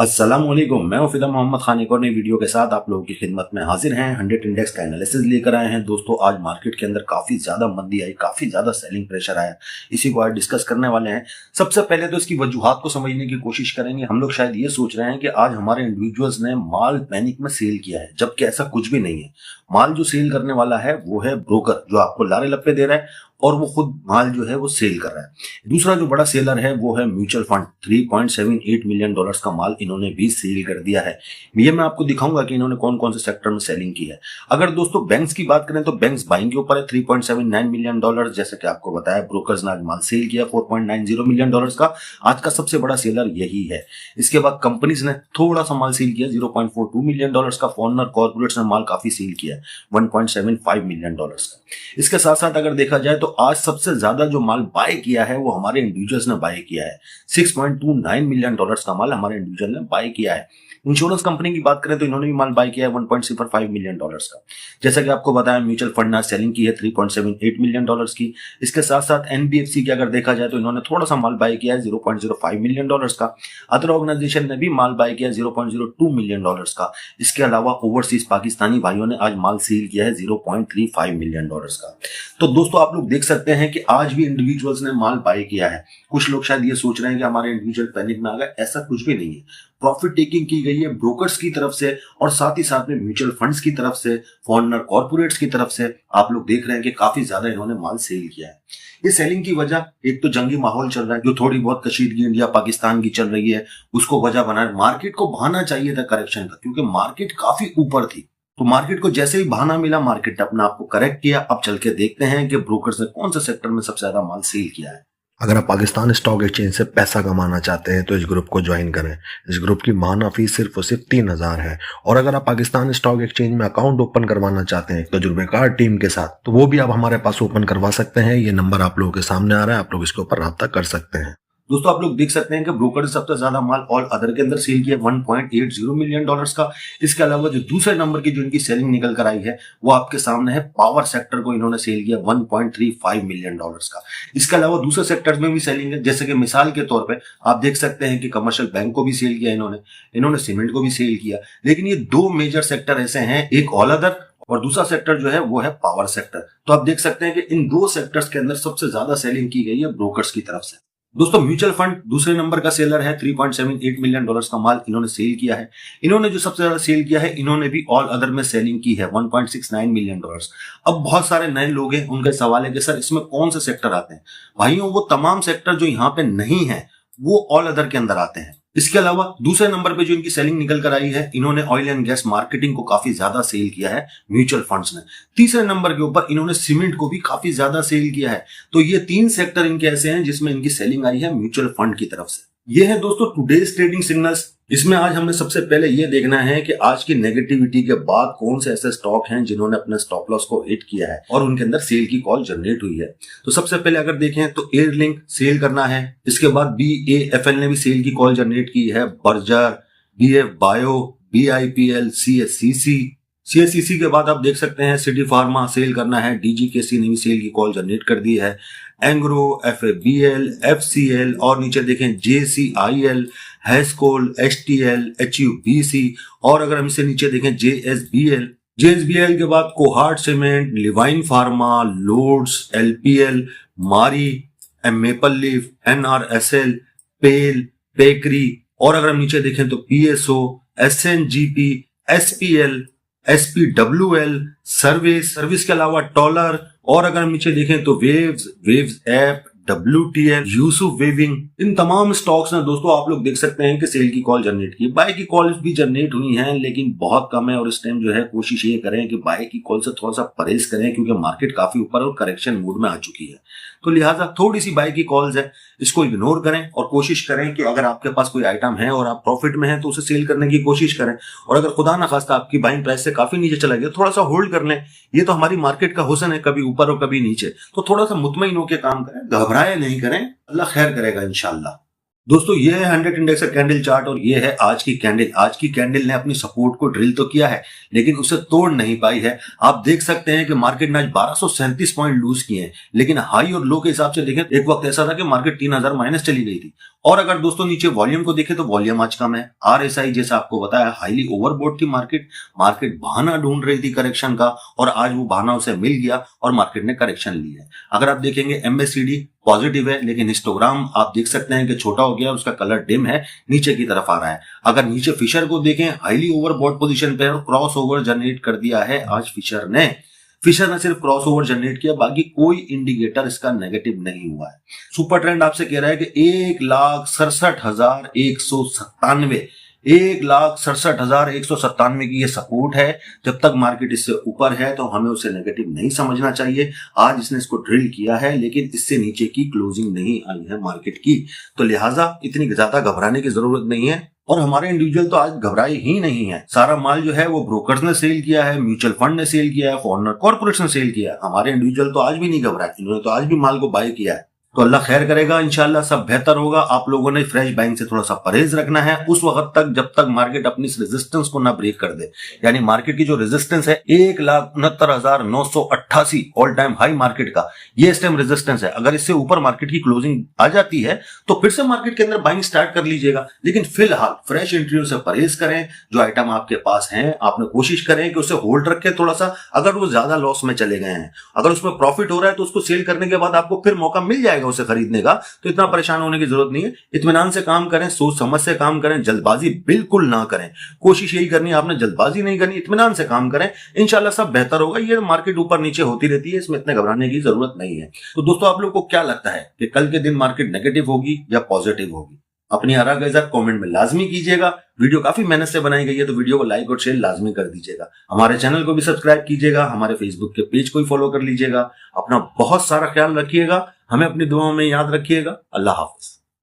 अस्सलामुअलैकुम, मैं फिदा मोहम्मद खान एक और नई वीडियो के साथ आप लोगों की खिदमत में हाजिर हैं। 100 इंडेक्स का एनालिसिस लेकर आए हैं। दोस्तों आज मार्केट के अंदर काफी ज्यादा मंदी आई, काफी ज्यादा सेलिंग प्रेशर आया, इसी को आज डिस्कस करने वाले हैं। सबसे पहले तो इसकी वजूहात को समझने की कोशिश करेंगे। हम लोग शायद ये सोच रहे हैं कि आज हमारे इंडिविजुअल्स ने माल पैनिक में सेल किया है, जबकि ऐसा कुछ भी नहीं है। माल जो सेल करने वाला है वो है ब्रोकर, जो आपको लारे लप्पे दे रहा है और वो खुद माल जो है वो सेल कर रहा है। दूसरा जो बड़ा सेलर है वो है म्यूचुअल फंड। 3.78 मिलियन डॉलर्स का माल इन्होंने भी सेल कर दिया है। ये मैं आपको दिखाऊंगा कि इन्होंने कौन कौन से सेक्टर में सेलिंग की है। अगर दोस्तों बैंक्स की बात करें तो बैंक्स बाइंग के ऊपर है 3.79 मिलियन डॉलर। जैसे कि आपको बताया, ब्रोकर्स ने आज माल सेल किया 4.90 मिलियन डॉलर्स का। आज का सबसे बड़ा सेलर यही है। इसके बाद कंपनीज ने थोड़ा सा माल सेल किया 0.42 मिलियन डॉलर्स का। फॉरनर कॉर्पोरेट्स ने माल काफी सेल किया है 1.75 मिलियन डॉलर्स का। इसके साथ साथ अगर देखा जाए तो आज सबसे ज्यादा जो माल बाय किया है वो हमारे इंडिविजुअल्स ने बाय किया है। 6.29 मिलियन डॉलर्स का माल हमारे इंडिविजुअल ने बाय किया है। इंश्योरेंस कंपनी की बात करें तो इन्होंने भी माल बाय किया है 1.05 मिलियन डॉलर्स का। जैसा कि आपको बताया, म्यूचुअल फंड ने सेलिंग की है 3.78 मिलियन डॉलर्स की। इसके साथ साथ एनबीएफसी की अगर देखा जाए तो इन्होंने थोड़ा सा माल बाय किया है 0.05 मिलियन डॉलर्स का। अदर ऑर्गेनाइजेशन ने भी माल बाय किया 0.02 मिलियन डॉलर्स का। इसके अलावा ओवरसीज पाकिस्तानी भाइयों ने आज माल सेल किया है 0.35 मिलियन डॉलर्स का। तो दोस्तों आप लोग देख सकते हैं कि आज भी इंडिविजुअल्स ने माल बाय किया है। कुछ लोग शायद ये सोच रहे हैं कि हमारे इंडिविजुअल पैनिक में आ गए, ऐसा कुछ भी नहीं है। प्रॉफिट टेकिंग की गई है ब्रोकर्स की तरफ से और साथ ही साथ में म्यूचुअल फंड्स की तरफ से, फॉरेनर कॉर्पोरेट्स की तरफ से। आप लोग देख रहे हैं कि काफी ज्यादा इन्होंने माल सेल किया है। ये सेलिंग की वजह एक तो जंगी माहौल चल रहा है, जो थोड़ी बहुत कशीदगी इंडिया पाकिस्तान की चल रही है, उसको वजह बना। मार्केट को बहाना चाहिए था करेक्शन का, क्योंकि मार्केट काफी ऊपर थी। तो मार्केट को जैसे ही बहाना मिला, मार्केट अपने आप को करेक्ट किया। अब चल के देखते हैं कि ब्रोकर्स ने कौन सा सेक्टर में सबसे ज्यादा माल सेल किया है। अगर आप पाकिस्तान स्टॉक एक्सचेंज से पैसा कमाना चाहते हैं तो इस ग्रुप को ज्वाइन करें। इस ग्रुप की माहाना फीस सिर्फ और सिर्फ 3,000 है। और अगर आप पाकिस्तान स्टॉक एक्सचेंज में अकाउंट ओपन करवाना चाहते हैं तजुर्बेकार टीम के साथ, तो वो भी आप हमारे पास ओपन करवा सकते हैं। ये नंबर आप लोगों के सामने आ रहा है, आप लोग इसके ऊपर राब्ता कर सकते हैं। दोस्तों आप लोग देख सकते हैं कि ब्रोकर ने सबसे ज्यादा माल ऑल अदर के अंदर सेल किया 1.80 मिलियन डॉलर्स का। इसके अलावा जो दूसरे नंबर की जो इनकी सेलिंग निकल कर आई है वो आपके सामने है। पावर सेक्टर को इन्होंने सेल किया 1.35 मिलियन डॉलर्स का। इसके अलावा दूसरे सेक्टर्स में भी सेलिंग है। जैसे कि मिसाल के तौर पे आप देख सकते हैं कि कमर्शियल बैंक को भी सेल किया इन्होंने सीमेंट को भी सेल किया। लेकिन ये दो मेजर सेक्टर ऐसे हैं, एक ऑल अदर और दूसरा सेक्टर जो है वो है पावर सेक्टर। तो आप देख सकते हैं कि इन दो सेक्टर्स के अंदर सबसे ज्यादा सेलिंग की गई है ब्रोकर्स की तरफ से। दोस्तों म्यूचुअल फंड दूसरे नंबर का सेलर है। 3.78 मिलियन डॉलर्स का माल इन्होंने सेल किया है। इन्होंने जो सबसे ज्यादा सेल किया है, इन्होंने भी ऑल अदर में सेलिंग की है 1.69 मिलियन डॉलर्स। अब बहुत सारे नए लोग हैं, उनका सवाल है कि सर इसमें कौन से सेक्टर आते हैं। भाइयों, वो तमाम सेक्टर जो यहाँ पे नहीं है वो ऑल अदर के अंदर आते हैं। इसके अलावा दूसरे नंबर पे जो इनकी सेलिंग निकल कर आई है, इन्होंने ऑयल एंड गैस मार्केटिंग को काफी ज्यादा सेल किया है म्यूचुअल फंड्स ने। तीसरे नंबर के ऊपर इन्होंने सीमेंट को भी काफी ज्यादा सेल किया है। तो ये तीन सेक्टर इनके ऐसे हैं जिसमें इनकी सेलिंग आई है म्यूचुअल फंड की तरफ से। ये है दोस्तों टुडेज ट्रेडिंग सिग्नल्स। इसमें आज हमें सबसे पहले ये देखना है कि आज की नेगेटिविटी के बाद कौन से ऐसे स्टॉक हैं जिन्होंने अपने स्टॉप लॉस को हिट किया है और उनके अंदर सेल की कॉल जनरेट हुई है। तो सबसे पहले अगर देखें तो एयरलिंक सेल करना है। इसके बाद BAFL ने भी सेल की कॉल जनरेट की है। Berger, BF bio, BIPL, CSCC के बाद आप देख सकते हैं सिटी फार्मा सेल करना है। DGKC ने भी सेल की कॉल जनरेट कर दी है। एंग्रो, FABL, FCL और नीचे देखें JCIL, हैस्कोल, HTL, HUBC और अगर हम इससे नीचे देखें JSBL के बाद कोहार्ट सीमेंट, लिवाइन pharma, loads, LPL, Mari, maple leaf, NRSL, पेल, बेकरी और अगर हम नीचे देखें तो PSO, SNGP, SPL, SPWL, service के अलावा टॉलर और अगर हम नीचे देखें तो waves app, WTL, Yusuf weaving. इन तमाम स्टॉक्स ने दोस्तों आप लोग देख सकते हैं कि सेल की कॉल जनरेट की। बाय की कॉल भी जनरेट हुई हैं लेकिन बहुत कम है और इस टाइम जो है कोशिश ये करें कि बाय की कॉल से थोड़ा सा परहेज करें, क्योंकि मार्केट काफी ऊपर और करेक्शन मूड में आ चुकी है। तो लिहाजा थोड़ी सी बाय की कॉल्स है, इसको इग्नोर करें और कोशिश करें कि अगर आपके पास कोई आइटम है और आप प्रॉफिट में हैं तो उसे सेल करने की कोशिश करें। और अगर खुदा ना खास्ता आपकी बाइंग प्राइस से काफी नीचे चला गया, थोड़ा सा होल्ड कर लें। ये तो हमारी मार्केट का हुस्न है, कभी ऊपर और कभी नीचे। तो थोड़ा सा मुतमईन होकर काम करें, घबराए नहीं करें, अल्लाह खैर करेगा इंशाल्लाह। दोस्तों ये है 100 इंडेक्स का कैंडल चार्ट और ये है आज की कैंडल। आज की कैंडल ने अपनी सपोर्ट को ड्रिल तो किया है लेकिन उसे तोड़ नहीं पाई है। आप देख सकते हैं कि मार्केट ने आज 1237 पॉइंट लूज किए हैं, लेकिन हाई और लो के हिसाब से देखें एक वक्त ऐसा था कि मार्केट 3000 माइनस चली गई थी और अगर दोस्तों नीचे वॉल्यूम को देखें तो वॉल्यूम आज कम है। आरएसआई जैसा आपको बताया हाईली ओवरबॉट थी मार्केट बहाना ढूंढ रही थी करेक्शन का, और आज वो बहाना उसे मिल गया और मार्केट ने करेक्शन ली है। अगर आप देखेंगे एमएससीडी पॉजिटिव है, लेकिन हिस्टोग्राम आप देख सकते हैं कि छोटा हो गया, उसका कलर डिम है, नीचे की तरफ आ रहा है। अगर नीचे फिशर को देखें हाईली ओवरबॉट पोजीशन पे और क्रॉस ओवर जनरेट कर दिया है आज फिशर ने सिर्फ क्रॉस ओवर जनरेट किया, बाकी कोई इंडिकेटर इसका नेगेटिव नहीं हुआ है। सुपर ट्रेंड आपसे कह रहा है कि 1,67,197 1,67,197 की ये सपोर्ट है। जब तक मार्केट इससे ऊपर है तो हमें उसे नेगेटिव नहीं समझना चाहिए। आज इसने इसको ड्रिल किया है, लेकिन इससे नीचे की क्लोजिंग नहीं आई है मार्केट की, तो लिहाजा इतनी ज्यादा घबराने की जरूरत नहीं है। और हमारे इंडिविजुअल तो आज घबराए ही नहीं है। सारा माल जो है वो ब्रोकर्स ने सेल किया है, म्यूचुअल फंड ने सेल किया है, फॉरेनर कॉर्पोरेट्स ने सेल किया है। हमारे इंडिविजुअल तो आज भी नहीं घबराए, इन्होंने तो आज भी माल को बाय किया है। तो अल्लाह खैर करेगा, इंशाल्लाह सब बेहतर होगा। आप लोगों ने फ्रेश बाइंग से थोड़ा सा परहेज रखना है उस वक्त तक जब तक मार्केट अपनी इस रेजिस्टेंस को ना ब्रेक कर दे। यानी मार्केट की जो रेजिस्टेंस है 1,69,988 ऑल टाइम हाई मार्केट का, ये इस टाइम रेजिस्टेंस है। अगर इससे ऊपर मार्केट की क्लोजिंग आ जाती है तो फिर से मार्केट के अंदर बाइंग स्टार्ट कर लीजिएगा, लेकिन फिलहाल फ्रेश एंट्रियों से परहेज करें। जो आइटम आपके पास है आपने कोशिश करें कि उसे होल्ड रखें थोड़ा सा। अगर वो ज्यादा लॉस में चले गए हैं, अगर उसमें प्रॉफिट हो रहा है तो उसको सेल करने के बाद आपको फिर मौका मिल जाएगा उसे खरीदने का, तो इतना परेशान होने की जरूरत नहीं है। इत्मीनान से काम करें, सोच समझ से काम करें, जल्दबाजी बिल्कुल ना करें। कोशिश यही करनी है, आपने जल्दबाजी नहीं करनी, इत्मीनान से काम करें, इंशाल्लाह सब बेहतर होगा। ये मार्केट ऊपर नीचे होती रहती है, इसमें इतने घबराने की जरूरत नहीं है। तो दोस्तों आप लोग को क्या लगता है कि कल के दिन मार्केट नेगेटिव होगी या पॉजिटिव होगी? अपनी आरा का इज़हार कमेंट में लाजमी कीजिएगा। वीडियो काफी मेहनत से बनाई गई है, तो वीडियो को लाइक और शेयर लाजमी कर दीजिएगा। हमारे चैनल को भी सब्सक्राइब कीजिएगा, हमारे फेसबुक के पेज को भी फॉलो कर लीजिएगा। अपना बहुत सारा ख्याल रखिएगा, हमें अपनी दुआओं में याद रखिएगा। अल्लाह हाफिज।